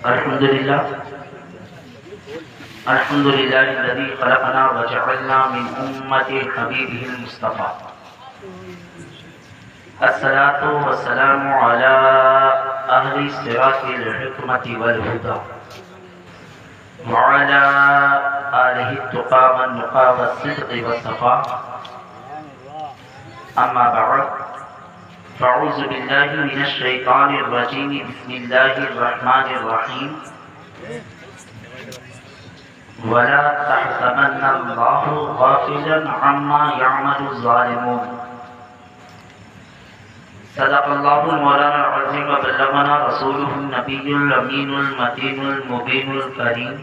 الحمدللہ الحمدللہ الذی خلقنا وجعلنا من امت حبیبہ المصطفیٰ الصلاة والسلام علی اہل الصراط الحکمت والہدى وعلى آلہ التقى والنقى والصدق والصفاء اما بعد فاعوذ باللہ من الشیطان الرجیم بسم اللہ الرحمن الرحیم ولا تحسبن اللہ غافلا عما يعمل الظالمون صدق اللہ مولانا العظیم وبلغنا رسولہ النبی الامین المتین المبین الکریم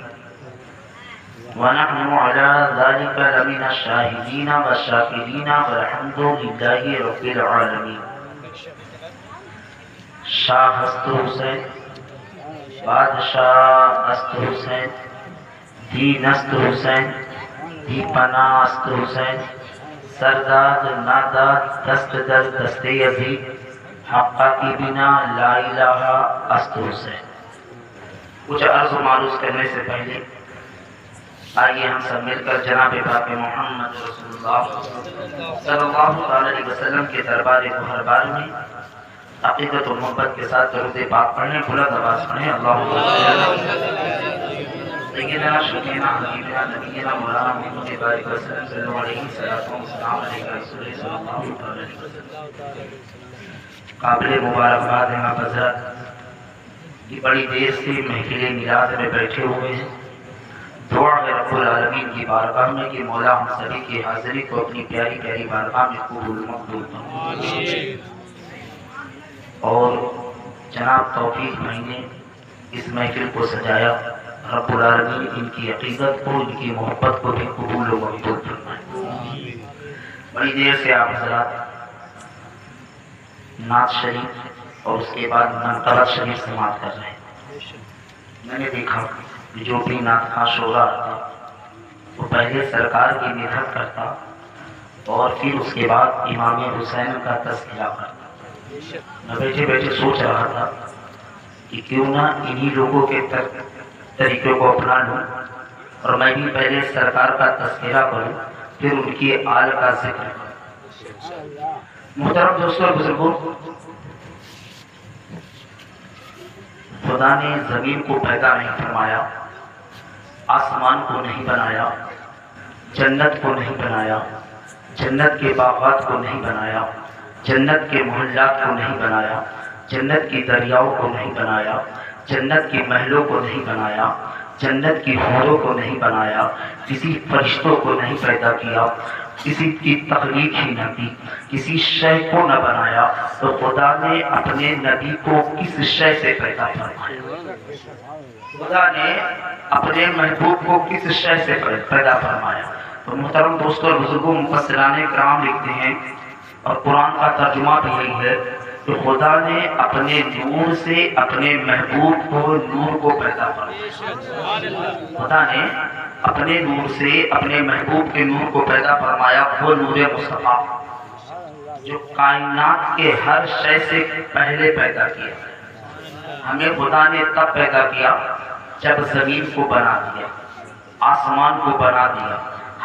ونحن على ذلك لمن الشاہدین والشاکرین والحمد للہ رب العالمین. شاہ است حسین بادشاہ است حسین دین است حسین دی پناہ است حسین سرداد ناداد دست در دست ابھی حقہ کی بنا لا الہ است حسین. کچھ عرض و معروض کرنے سے پہلے آئیے ہم سب مل کر جناب پاک محمد رسول اللہ صلی اللہ علیہ وسلم کے دربار گہربار میں عقیدت و محبت کے ساتھ درود پاک پڑھیں، بلند آواز پڑھیں. اللہم سیدنا شفیعنا حبیبنا نبینا مولانا محمد بارک وسلم صلی اللہ علیہ وسلم علیہ رسول صلی اللہ علیہ وسلم. قابل مبارکباد ہیں آپ حضرات کہ بڑی دیر سے محفل میلاد میں بیٹھے ہوئے ہیں. دعا ہے رب العالمین کی بارگاہ میں کہ مولا ہم سبھی کی حاضری کو اپنی پیاری پیاری بارگاہ میں قبول مقبول فرمائے. اور جناب توفیق بھائی نے اس محفل کو سجایا، رب العالمین ان کی عقیدت کو، ان کی محبت کو بھی قبول و مقبول فرمائے. بڑی دیر سے آپ حضرات نعت شریف اور اس کے بعد منقبت شریف سماعت کر رہے ہیں. میں نے دیکھا جو بھی نعت خواں شعرا آتا وہ پہلے سرکار کی مدحت کرتا اور پھر اس کے بعد امام حسین کا تذکرہ کرتا. میں بیٹھے بیٹھے سوچ رہا تھا کہ کیوں نہ انہی لوگوں کے طریقے کو اپنا لوں اور میں بھی پہلے سرکار کا تذکرہ کروں پھر ان کی آل کا ذکر کروں. محترم دوستوں اور بزرگوں، خدا نے زمین کو پیدا نہیں فرمایا، آسمان کو نہیں بنایا، جنت کو نہیں بنایا، جنت کے باغات کو نہیں بنایا، جنت کے محلات کو نہیں بنایا، جنت کی دریاؤں کو نہیں بنایا، جنت کی محلوں کو نہیں بنایا، جنت کی حوروں کو نہیں بنایا، کسی فرشتوں کو نہیں پیدا کیا، کسی کی تخلیق ہی نہ کی، کسی شے کو نہ بنایا. تو خدا نے اپنے نبی کو کس شے سے پیدا فرمایا؟ خدا نے اپنے محبوب کو کس شے سے پیدا فرمایا؟ تو محترم دوستوں اور بزرگوں، مفسران کرام لکھتے ہیں اور قرآن کا ترجمہ بھی یہی ہے کہ خدا نے اپنے نور سے اپنے محبوب کو نور کو پیدا فرمایا. خدا نے اپنے نور سے اپنے محبوب کے نور کو پیدا فرمایا، وہ نور مصطفیٰ جو کائنات کے ہر شے سے پہلے پیدا کیا. ہمیں خدا نے تب پیدا کیا جب زمین کو بنا دیا، آسمان کو بنا دیا،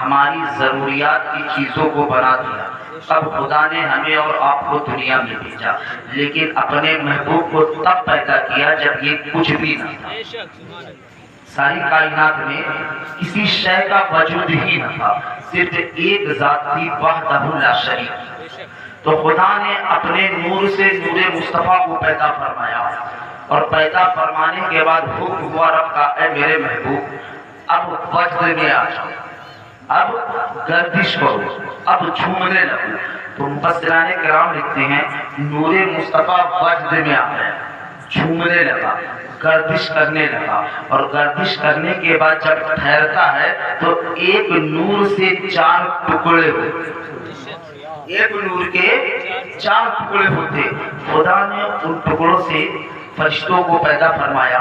ہماری ضروریات کی چیزوں کو بنا دیا. تب خدا نے ہمیں اور آپ کو دنیا میں بھیجا، لیکن اپنے محبوب کو تب پیدا کیا جب یہ کچھ بھی نہ تھا. ساری کائنات میں کسی شے کا وجود ہی نہ تھا، صرف ایک ذات تھی، وحدہ لا شریک. تو خدا نے اپنے نور سے نور مصطفیٰ کو پیدا فرمایا اور پیدا فرمانے کے بعد حکم ہوا رب کا، اے میرے محبوب اب وجد میں آ جاؤ، اب گردش کرو، اب جھومنے لگو. تو مفسران کرام لکھتے ہیں نور مصطفیٰ وجد میں آ گیا، جھومنے لگا، گردش کرنے لگا. اور گردش کرنے کے بعد جب ٹھہرتا ہے تو ایک نور سے 4 ٹکڑے ہوتے، ایک نور کے 4 ٹکڑے ہوتے. خدا نے ان ٹکڑوں سے فرشتوں کو پیدا فرمایا،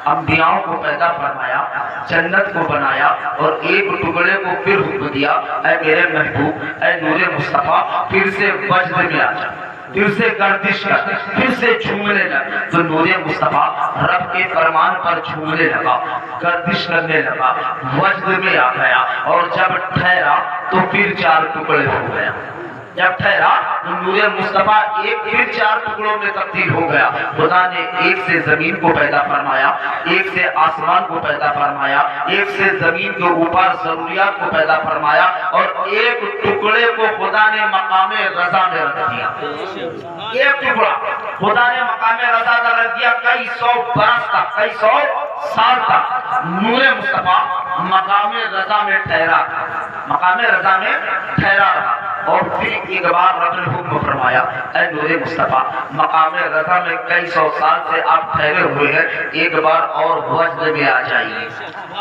انبیاءوں کو پیدا فرمایا، جنت کو بنایا اور ایک ٹکڑے کو پھر حکم دیا، اے میرے محبوب، اے نور مصطفیٰ پھر سے وجد میں آ جا. پھر سے گردش کر، پھر سے جھومنے لگا۔ تو نور مصطفیٰ رب کے فرمان پر جھومنے لگا، گردش کرنے لگا، وجد میں آ گیا، اور جب ٹھہرا تو پھر 4 ٹکڑے ہو گیا۔ جب ٹھہرا نور مصطفیٰ ایک پھر 4 ٹکڑوں میں تبدیل ہو گیا۔ خدا نے ایک سے زمین کو پیدا فرمایا، ایک سے آسمان کو پیدا فرمایا، ایک سے زمین کے اوپر ضروریات کو پیدا فرمایا، اور ایک ٹکڑے کو خدا نے مقام رضا میں رکھ دیا۔ ایک ٹکڑا خدا نے مقام رضا میں رکھ دیا، کئی 100 برس تک، کئی 100 سال تک نور مصطفیٰ مقام رضا میں ٹھہرا، مقام رضا میں ٹھہرا رہا۔ اور پھر ایک بار رب نے حکم فرمایا، اے نور مصطفیٰ مقام رضا میں کئی 100 سال سے آپ ٹھہرے ہوئے ہیں، ایک بار اور وجد میں آ جائیے،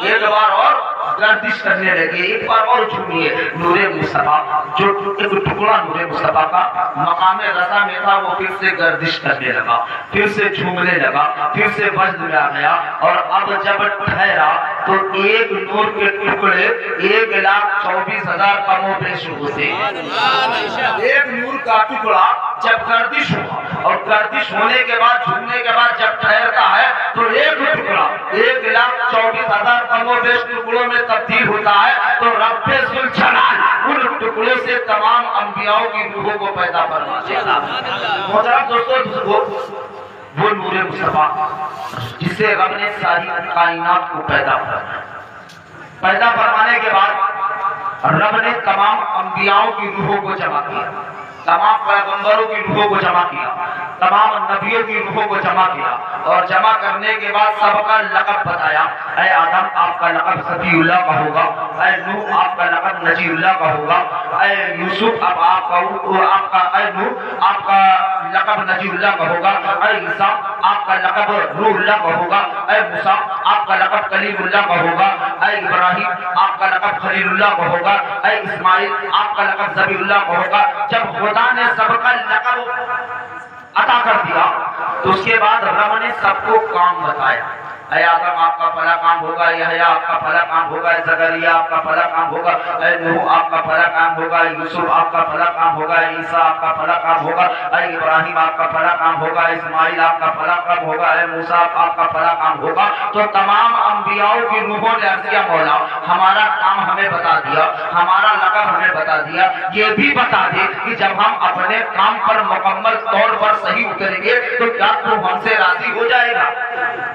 ایک بار اور گردش کرنے لگے، ایک بار اور جھومیے۔ نور مصطفیٰ جو ایک ٹکڑا نور مصطفیٰ کا مقام رضا میں تھا، وہ پھر سے گردش کرنے لگا، پھر سے جھومنے لگا، پھر سے وجد میں آ گیا۔ اور اب جب ٹھہرا تو ایک نور کے ٹکڑے 1,24,000 کم و بیش ہوتے ہیں۔ ایک نور کا ٹکڑا جب گردش ہوا، اور گردش ہونے کے بعد، جھومنے کے بعد جب ٹھہرتا ہے تو ایک ٹکڑا 1,24,000 کم و بیش ٹکڑوں میں تبدیل ہوتا ہے۔ تو رب ذوالجلال ان ٹکڑوں سے تمام انبیاءوں کی روحوں کو پیدا فرماتے ہیں۔ محترم دوستو، وہ نور مصطفیٰ جس سے رب نے ساری کائنات کو پیدا فرمایا، پیدا فرمانے کے بعد رب نے تمام انبیاءوں کی روحوں کو جمع کیا، تمام پیغمبروں کی روحوں کو جمع کیا، تمام نبیوں کی روحوں کو جمع کیا، اور جمع کرنے کے بعد سب کا لقب بتایا۔ اے آدم آپ کا لقب صفی اللہ کا ہوگا، اے نوح آپ کا لقب نجی اللہ کا ہوگا، اے یوسف اب آپ کا اے نوح آپ کا لقب نجی اللہ کا ہوگا، اے عیسیٰ آپ کا لقب روح اللہ کا ہوگا، اے موسیٰ آپ کا لقب کلیم اللہ کا ہوگا، اے ابراہیم آپ کا لقب خلیل اللہ کا ہوگا، اے اسماعیل آپ کا لقب ذبیح اللہ کا ہوگا۔ جب خدا نے سب کا لقب عطا کر دیا تو اس کے بعد رب نے سب کو کام بتایا۔ اے آدم آپ کا فلاں کام ہوگا، یحییٰ آپ کا فلاں کام ہوگا، زکریا آپ کا فلاں کام ہوگا، اے نوح آپ کا فلاں کام ہوگا، یوسف آپ کا فلاں کام ہوگا، عیسیٰ آپ کا فلاں کام ہوگا، اے ابراہیم آپ کا فلاں کام ہوگا، اسماعیل آپ کا فلاں کام ہوگا، اے موسیٰ آپ کا فلاں کام ہوگا۔ تو تمام انبیاء کی روحوں نے عرض کیا، مولا ہمارا کام ہمیں بتا دیا، ہمارا لقب ہمیں بتا دیا، یہ بھی بتا دے کہ جب ہم اپنے کام پر مکمل طور پر صحیح اتریں گے تو کیا تو ہم سے راضی ہو جائے گا،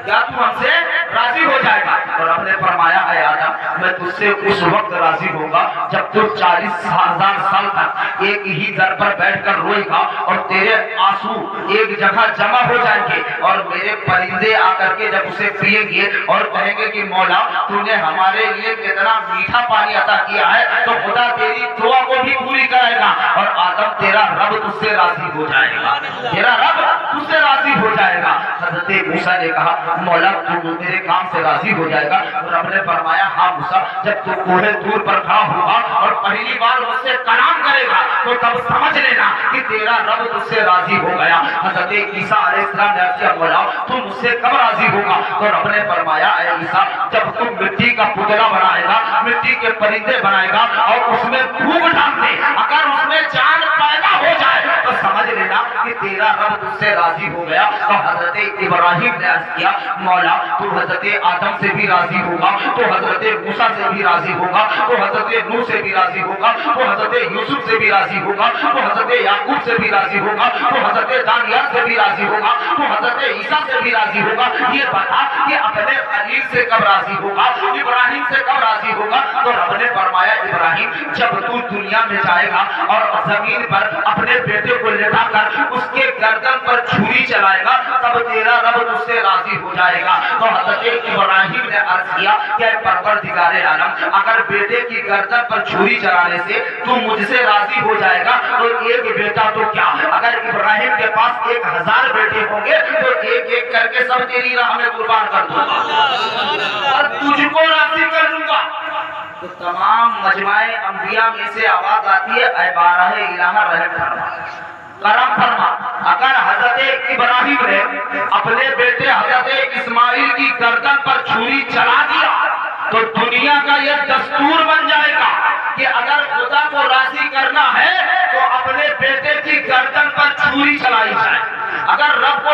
کیا تو ہم سے راضی ہو جائے گا؟ اور ہم نے فرمایا، اے آدم میں تجھ سے اس وقت راضی ہوں گا جب تو 40,000 سال تک ایک ہی در پر بیٹھ کر روئے گا، اور تیرے آنسو ایک جگہ جمع ہو جائیں گے، اور میرے پرندے آ کر کے جب اسے پیئیں گے اور کہیں گے کہ مولا تو نے ہمارے لیے کتنا میٹھا پانی عطا کیا ہے، تو خدا تیری دعا کو بھی پوری کرے گا، اور آدم تیرا رب تجھ سے راضی ہو جائے گا، تیرا رب تجھ سے راضی ہو جائے گا۔ حضرت موسیٰ نے کہا، مولا تو میرے کام سے راضی ہو جائے گا؟ اور رب نے فرمایا، ہاں موسیٰ جب تو کوہ طور پر کھڑا ہوگا اور پہلی بار مجھ سے کلام کرے گا تو تب سمجھ لینا کہ تیرا رب تجھ سے راضی ہو گیا۔ حضرت عیسیٰ علیہ السلام نے عرض کیا، مولا تو مجھ سے کب راضی ہوگا؟ تو رب نے فرمایا، اے عیسیٰ جب تم مٹی کا پتلا بنائے گا، مٹی کے پرندے بنائے گا اور اس میں پھونک ڈال دے، اگر اس میں جان پیدا ہو جائے تو سمجھ لینا کہ تیرا رب تجھ سے راضی ہو گیا۔ تو حضرت ابراہیم نے عرض کیا، مولا تو حضرت آدم سے بھی راضی ہوگا، تو حضرت موسیٰ سے بھی راضی ہوگا، تو حضرت نوح سے بھی راضی ہوگا، تو حضرت یوسف سے بھی راضی ہوگا، تو حضرت یعقوب سے بھی راضی ہوگا، تو حضرت دانیال سے بھی راضی ہوگا، تو حضرت عیسیٰ سے بھی راضی ہوگا۔ یہ بتا کہ اپنے خلیل سے کب راضی ہوگا، ابراہیم سے کب راضی ہوگا؟ تو رب نے فرمایا، ابراہیم جب تو دنیا میں جائے گا اور زمین پر اپنے بیٹے کو لٹا کر اس کے گردن پر چھری چلائے گا، تب تیرا رب تجھ سے راضی ہو جائے گا۔ تو حضرت ابراہیم نے عرض کیا کہ اے پروردگار عالم، اگر بیٹے کی گردن پر چھری چلانے سے تو مجھ سے راضی ہو جائے گا تو ایک بیٹا تو کیا، اگر ابراہیم کے پاس 1000 بیٹے ہوں گے تو ایک ایک کر کے سب تیری راہ میں قربان کر دوں گا اور تجھ کو راضی کر دوں گا۔ تو تمام مجمع انبیاء میں سے آواز آتی ہے، اے بارہ الہ رحم فرما، کرم فرما۔ اگر حضرت ابراہیم نے اپنے بیٹے حضرت اسماعیل کی گردن پر چھری چلا دیا تو دنیا کا یہ دستور بن جائے گا کہ اگر خدا کو راضی کرنا ہے تو اپنے بیٹے کی گردن پر چھری چلائی جائے، اگر رب کو